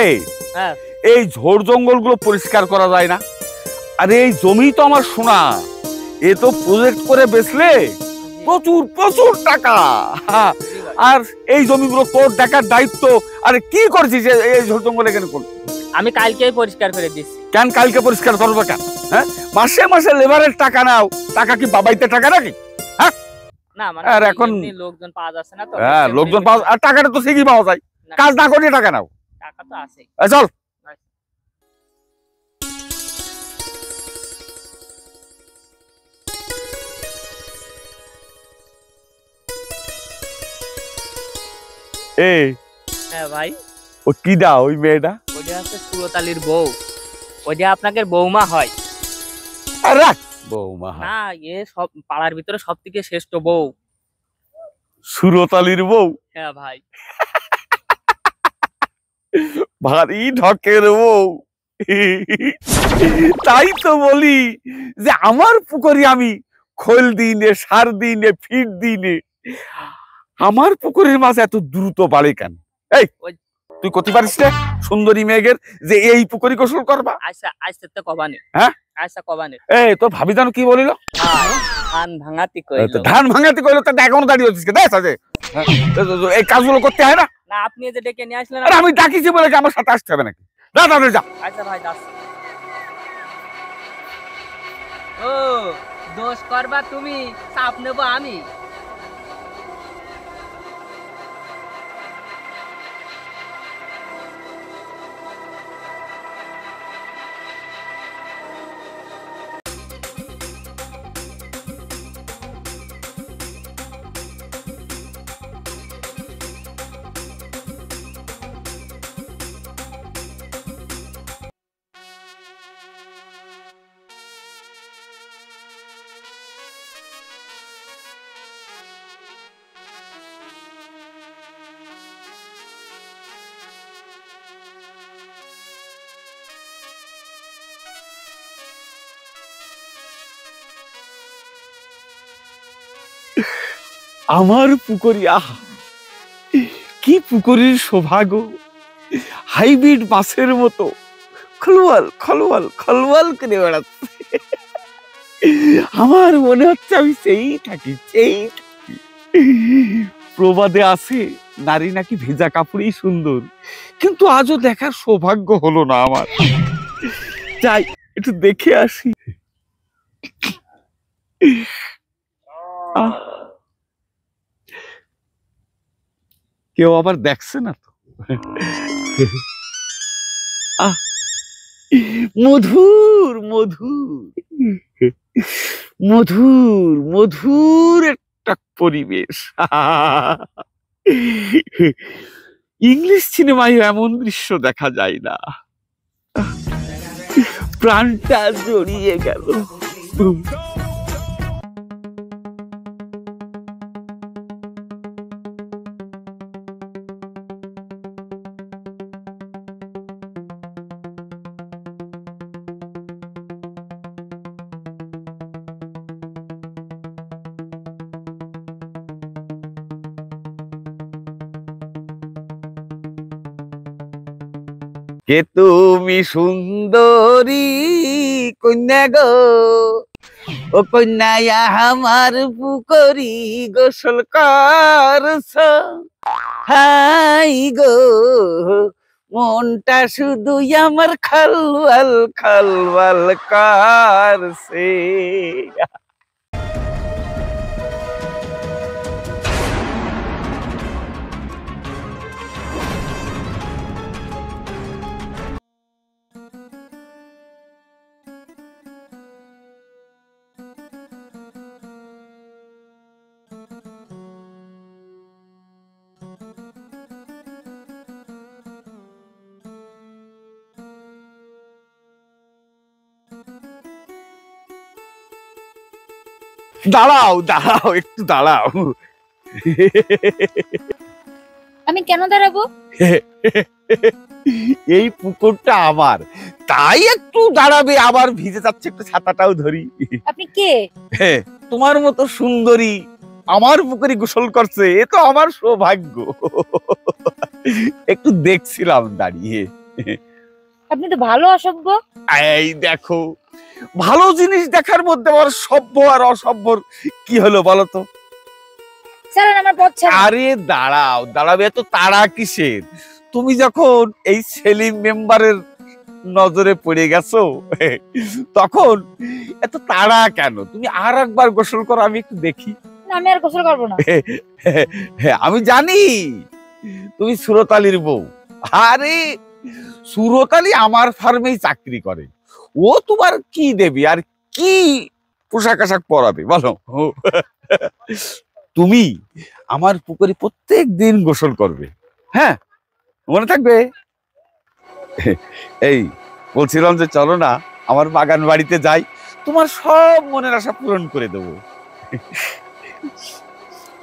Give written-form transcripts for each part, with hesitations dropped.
এই হ্যাঁ এই ঝোড় জঙ্গলগুলো পরিষ্কার করা যায় না? আরে এই জমি তো আমার সোনা, এ তো প্রজেক্ট করে বেচলে প্রচুর প্রচুর টাকা। আর এই জমিগুলো তোর দেখার দায়িত্ব। আরে কি করছিস এই ঝোড় জঙ্গল এখানে? আমি কালকেই পরিষ্কার করে দিচ্ছি। কেন কালকে পরিষ্কার করবো কেন? হ্যাঁ, মাসে মাসে লেবারের টাকা নাও, টাকা কি বাবাইতে টাকা নাকি? হ্যাঁ না মানে আর এখন লোকজন পাওয়া যাচ্ছে না তো। হ্যাঁ, লোকজন পাওয়া, আর টাকাটা তো ঠিকই পাওয়া যায়, কাজ না করে টাকা নাও। টাকা তো আছে। চল। হ্যাঁ ভাই। ও কি দা ওই মেয়েটা? ওইটা হচ্ছে সুরতালির বউ, ওইটা আপনাকে বৌমা হয়। আরে বৌমা না, এ সব পাড়ার ভিতরে সব থেকে শ্রেষ্ঠ বউ। সুরতালির বউ? হ্যাঁ ভাই। ভারী ঢকের বউ। তাই তো বলি যে আমার পুকুরে আমি খোল দিনে, সার দিনে, ফিট দিনে, আমার পুকুরের মাছ এত দ্রুত বাড়ে কেন? এই তুই করতে পারিস না সুন্দরী মেয়েদের যে এই পুকুরি গোসল করবা? আচ্ছা আচ্ছা তো কবানে। হ্যাঁ আচ্ছা কবানে। এই তোর ভাবি জানো কি বলিল? ধান ভাঙাতি কইলো। ধান ভাঙাতি কইলো? তা এখনো দাঁড়িয়ে হচ্ছিস দেখ আছে এই কাজগুলো করতে হয় না? না আপনি যে ডেকে নিয়ে আসলেন। আরে আমি ডাকিছি বলে কি আমার সাথে আসতে হবে নাকি? না না যা। আচ্ছা ভাই যাস। ও দোষ করবা তুমি, চাপ নেব আমি। আমার পুকুরি, আহা কি পুকুরির সৌভাগ্য! হাইব্রিড মাছের মতো খলওয়াল খলওয়াল খলওয়াল করে বেড়াচ্ছে। আমার মনে হচ্ছে আমি সেই থাকি। প্রবাদে আছে নারী নাকি ভেজা কাপড়েই সুন্দর, কিন্তু আজও দেখার সৌভাগ্য হলো না আমার। যাই একটু দেখে আসি। কেউ আবার দেখছে না তো? মধুর মধুর মধুর মধুর একটা পরিবেশ। ইংলিশ সিনেমায় এমন দৃশ্য দেখা যায় না। প্রাণটা জড়িয়ে গেল। কে তুমি সুন্দরী কন্যা গো, ও কন্যা আমার পুকুরি গোসল করছ। হাই গো মনটা শুধু আমার খলওয়াল খলওয়াল করছে। দাঁড়াও দাঁড়াও একটু দাঁড়াও। আমি কেন দাঁড়াবো? এই পুকুরটা আমার, তাই একটু দাঁড়াবে। আবার ভিজে যাচ্ছে, একটু ছাতাটাও ধরি। আপনি কে? তোমার মতো সুন্দরী আমার পুকুরে গোসল করছে, এ তো আমার সৌভাগ্য। একটু দেখছিলাম দাঁড়িয়ে। আপনি তো ভালো অসভ্য। এই দেখো, ভালো জিনিস দেখার মধ্যে আবার সভ্য আর অসভ্যর কি হলো বলো তো? স্যার আমার পথ ছাড়ুন। আরে দাঁড়াও দাঁড়াবে, এত তাড়া কিসের? তুমি যখন এই সেলিম মেম্বারের নজরে পড়ে গেছো তখন এত তাড়া কেন? তুমি আর একবার গোসল করো, আমি একটু দেখি। না, আমি আর গোসল করবো না। আমি জানি তুমি সুরত আলীর বউ। আরে সুরত আলী আমার ফার্মেই চাকরি করে, ও তোমার কি দেবী আর কি পোশাক আশাক পরাবে বলো? তুমি আমার পুকুরে প্রত্যেক দিন গোসল করবে, হ্যাঁ মনে থাকবে? এই বলছিলাম যে চলো না আমার বাগান বাড়িতে যাই, তোমার সব মনের আশা পূরণ করে দেবো।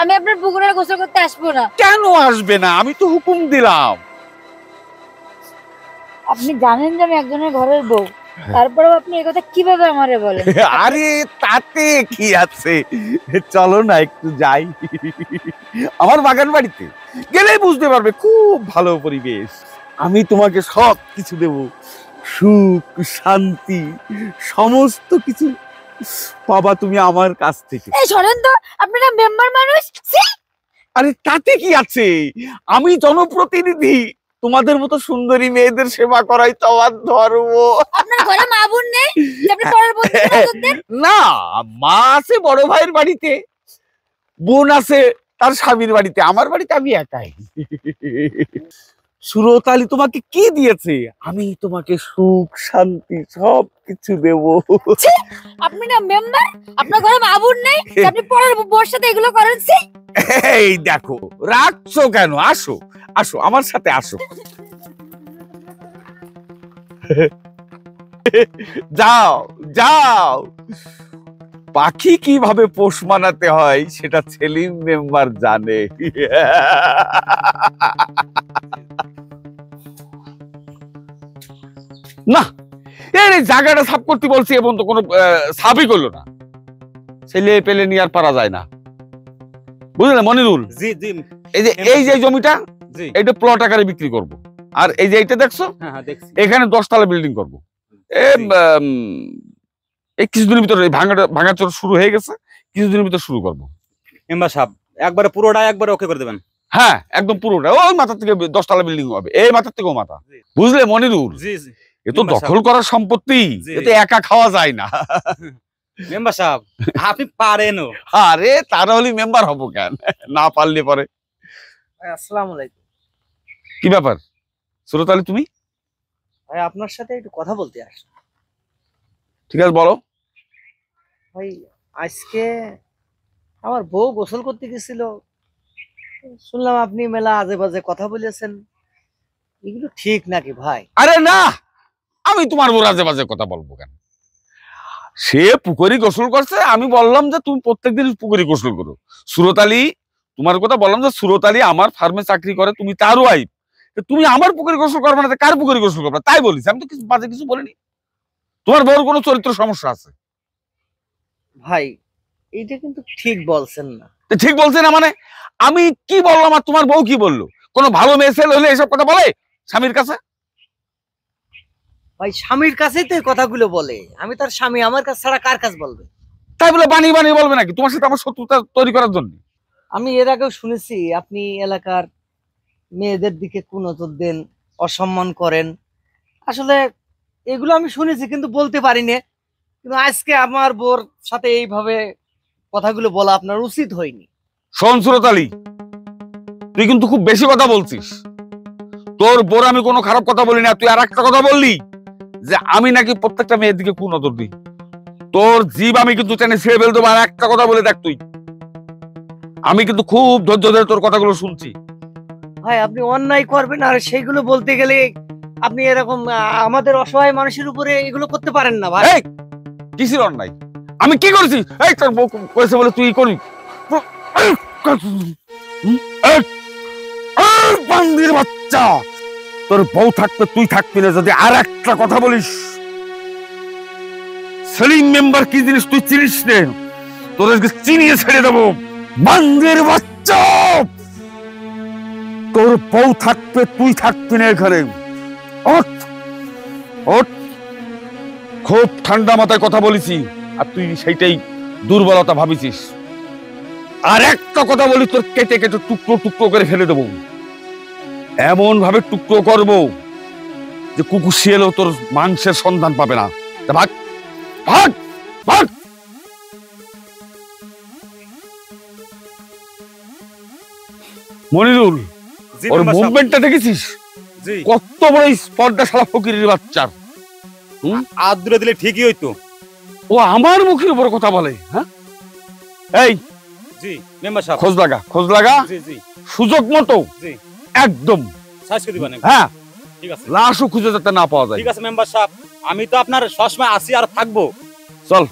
আমি আপনার পুকুরে আর গোসল করতে আসবো না। কেন আসবে না? আমি তো হুকুম দিলাম। আপনি জানেন যে আমি একজনের ঘরের বউ, তারপরেও আপনি এই কথা কিভাবে আমারে বলেন? আরে তাতে কি আছে, চলো না একটু যাই আমার বাগান বাড়িতে, গেলেই বুঝতে পারবে খুব ভালো পরিবেশ। আমি তোমাকে সব কিছু দেব, সুখ শান্তি সমস্ত কিছু পাবা তুমি আমার কাছ থেকে। এই শোনেন তো, আপনারা মেম্বার মানুষ। ছি! আরে তাতে কি আছে, আমি জনপ্রতিনিধি, তোমাদের মতো সুন্দরী মেয়েদের সেবা করাই তো আমার ধর্ম। আপনার ঘরে মা বোন নেই যে আপনি পরের বউকে নজর দেন? না, মা আছে বড় ভাইয়ের বাড়িতে, বোন আছে তার স্বামীর বাড়িতে, আমার বাড়িতে আমি একাই। সুরত আলী তোমাকে কি দিয়েছে? আমি তোমাকে সুখ শান্তি সব কিছু দেব। ছি! আপনি না মেম্বার, আপনার ঘরে মা বোন নেই যে আপনি পরের বউর সাথে এগুলো করেন? ছি! এই দেখো, রাখছো কেন? আসো আসো আমার সাথে আসো। যাও যাও, পাখি কিভাবে পোষ মানাতে হয় সেটা সেলিম মেম্বার জানে। না, এই জায়গাটা সাফ করতে বলছি এবং তো কোনো সাফই করলো না। ছেলে পেলে নিয়ে আর পারা যায় না, বুঝলেন মনিরুল? জি জি এই যে জমিটা, জি এটা প্লট আকারে বিক্রি করব। আর এই যে এটা দেখছো, হ্যাঁ হ্যাঁ দেখছি। এখানে 10 তলা বিল্ডিং করব। এই কিছুদিনের ভিতরে ভাঙাচোর শুরু হয়ে গেছে, কিছুদিনের ভিতরে শুরু করব। মেম্বার সাহেব একবারে পুরোটা একবারে ওকে করে দেবেন। হ্যাঁ একদম পুরোটা, ওই মাথা থেকে 10 তলা বিল্ডিং হবে, এই মাথার থেকেও মাথা, বুঝলে মনিরুল? জি জি এ তো দখল করার সম্পত্তি, জি। এতে একা খাওয়া যায় না। মেম্বার সাহেব আপনি পারেনও। আরে তারা হলে মেম্বার হবো কেন, না পারলে পরে। ভাই আসসালামু আলাইকুম। কি ব্যাপার সুরত আলী, তুমি? ভাই আপনার সাথে একটু কথা বলতে আসলাম। ঠিক আছে বলো। ভাই আজকে আমার বউ গোসল করতে গেছিল, শুনলাম আপনি মেলা আজে বাজে কথা বলেছেন, এগুলো ঠিক নাকি ভাই? আরে না, আমি তোমার বউ আজে বাজে কথা বলবো কেন? সে পুকুরি গোসল করছে, আমি বললাম যে তুমি প্রত্যেকদিন পুকুরি গোসল করো। সুরত আলী, তোমার কথা বললাম যে সুরত আলী আমার ফার্মে চাকরি করে, তুমি তার ওয়াইফ, তুমি আমার পুকুরি গোসল করবে না, কার পুকুরি গোসল করবে? তাই বলিস, আমি তো কিছু বাজে কিছু বলিনি। তোমার বউর কোনো চরিত্র সমস্যা আছে? ভাই এইটা কিন্তু ঠিক বলছেন না। তো ঠিক বলছে না মানে? আমি কি বললাম আর তোমার বউ কি বললো? কোনো ভালো মেয়ে ছেলে হলে এসব কথা বলে স্বামীর কাছে? ভাই স্বামীর কাছেই তো এই কথাগুলো বলে, আমি তার স্বামী, আমার কাছে ছাড়া কার কাছে বলবে? তাই বলে বানিয়ে বানিয়ে বলবে নাকি তোমার সাথে আমার শত্রুতা তৈরি করার জন্য? আমি এর আগেও শুনেছি আপনি এলাকার মেয়েদের দিকে কুনজর দেন, অসম্মান করেন। আসলে এগুলো আমি শুনেছি কিন্তু বলতে পারিনি। কিন্তু আজকে আমার বোর সাথে এইভাবে কথাগুলো বলা আপনার উচিত হয়নি। শোন সুরত আলী, তুই কিন্তু খুব বেশি কথা বলছিস। তোর বোর আমি কোনো খারাপ কথা বলি না, তুই আর একটা কথা বললি যে আমি নাকি প্রত্যেকটা মেয়ের দিকে কুনজর দিই। তোর জীব আমি কিন্তু টেনে ছেড়ে ফেলতে পারি। আর একটা কথা বলে দেখ তুই, আমি কিন্তু খুব ধৈর্য ধরে তোর কথাগুলো শুনছি। ভাই আপনি অন্যায় করবেন আর সেইগুলো বলতে গেলে আপনি এরকম আমাদের অসহায় মানুষের উপরে এগুলো করতে পারেন না ভাই। এই কিসের অন্যায়? আমি কি করেছি? এই তোর বউ করেছে বলে তুই করবি? বান্দির বাচ্চা, তোর বউ থাকতে তুই থাকবি না। যদি আর একটা কথা বলিস, সেলিম মেম্বার কি জিনিস তুই চিনিস নে, তোদেরকে চিনিয়ে ছেড়ে দেবো। বান্দির বাচ্চা, তোর বউ থাকবে তুই থাকবি না এখানে। ওঠ ওঠ, খুব ঠান্ডা মাথায় কথা বলেছি আর তুই সেইটাই দুর্বলতা ভাবিছিস। আর একটা কথা বলি, তোর কেটে কেটে টুকরো টুকরো করে ফেলে দেবো, এমন ভাবে টুকরো করব যে কুকুর শিয়ালেও তোর মাংসের সন্ধান পাবে না। তা ভাগ ভাগ ভাগ। মনিরুল, জি ওর মেম্বার সাহেব। মুভমেন্টটা দেখেছিস? জি কত বড় স্পর্ধা শালা ফকিরের বাচ্চার। আর দূরে দিলে ঠিকই হইতো। ও আমার মুখের উপর কথা বলে। হ্যাঁ, এই জি মেম্বার সাহেব। খোঁজ লাগা, খোঁজ লাগা, জি জি সুযোগ মতো জি একদম। সাইজ করে দিবেন। হ্যাঁ, ঠিক আছে লাশও খুঁজে যাতে না পাওয়া যায়। ঠিক আছে মেম্বার সাহেব, আমি তো আপনার সবসময় আসি আর থাকবো। চল।